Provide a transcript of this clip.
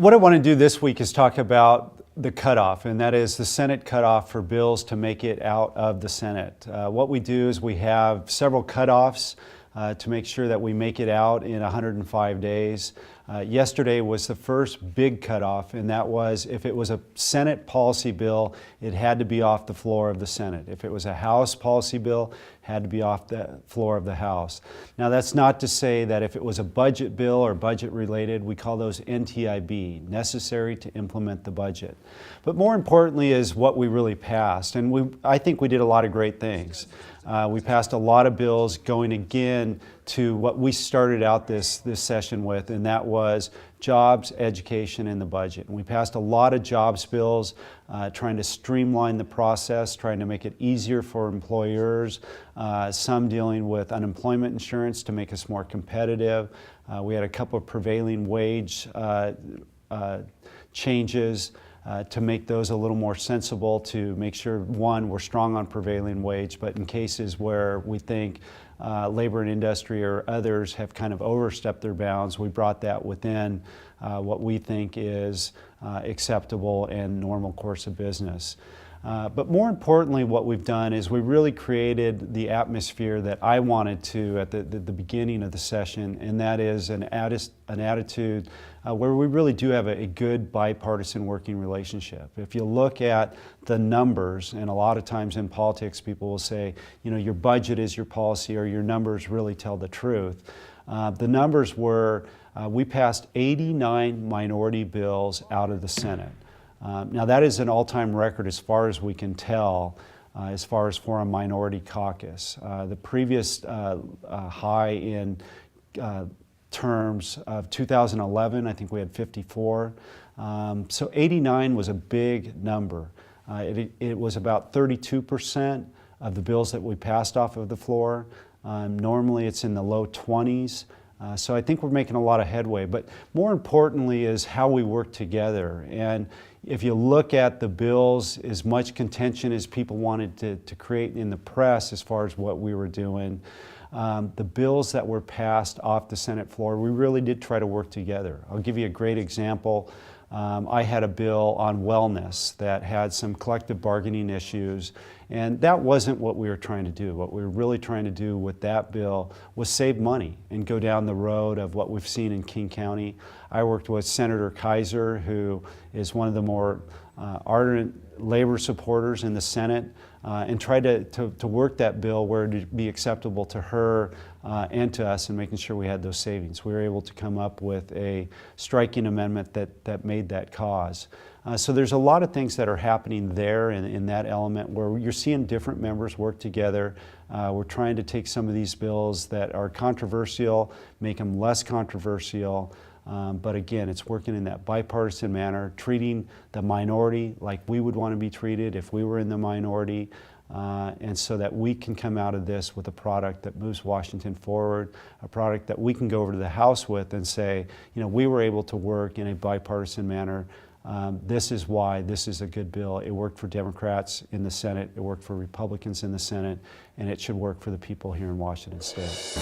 What I want to do this week is talk about the cutoff, and that is the Senate cutoff for bills to make it out of the Senate. What we do is we have several cutoffs to make sure that we make it out in 105 days. Yesterday was the first big cutoff, and that was if it was a Senate policy bill, it had to be off the floor of the Senate. If it was a House policy bill, it had to be off the floor of the House. Now, that's not to say that if it was a budget bill or budget related, we call those NTIB, necessary to implement the budget. But more importantly is what we really passed, and I think we did a lot of great things. We passed a lot of bills going again to what we started out this session with, and that was jobs, education, and the budget. And we passed a lot of jobs bills, trying to streamline the process, trying to make it easier for employers, some dealing with unemployment insurance to make us more competitive. We had a couple of prevailing wage changes to make those a little more sensible, to make sure, one, we're strong on prevailing wage, but in cases where we think labor and industry or others have kind of overstepped their bounds, we brought that within what we think is acceptable and normal course of business. But more importantly, what we've done is we really created the atmosphere that I wanted to at the beginning of the session, and that is an attitude where we really do have a good bipartisan working relationship. If you look at the numbers, and a lot of times in politics people will say, you know, your budget is your policy or your numbers really tell the truth. The numbers were, we passed 89 minority bills out of the Senate. Now that is an all-time record as far as we can tell, as far as for a minority caucus. The previous high in terms of 2011, I think we had 54. So 89 was a big number. It was about 32% of the bills that we passed off of the floor. Normally it's in the low 20s. So I think we're making a lot of headway, but more importantly is how we work together. And if you look at the bills, as much contention as people wanted to create in the press as far as what we were doing, the bills that were passed off the Senate floor, we really did try to work together. I'll give you a great example. I had a bill on wellness that had some collective bargaining issues, and that wasn't what we were trying to do. What we were really trying to do with that bill was save money and go down the road of what we've seen in King County. I worked with Senator Kaiser, who is one of the more ardent labor supporters in the Senate, and tried to work that bill where it would be acceptable to her and to us in making sure we had those savings. We were able to come up with a striking amendment that made that cause. So there's a lot of things that are happening there in that element where you're seeing different members work together. We're trying to take some of these bills that are controversial, make them less controversial. But again, it's working in that bipartisan manner, treating the minority like we would want to be treated if we were in the minority, and so that we can come out of this with a product that moves Washington forward, a product that we can go over to the House with and say, you know, we were able to work in a bipartisan manner. This is why this is a good bill. It worked for Democrats in the Senate, it worked for Republicans in the Senate, and it should work for the people here in Washington State.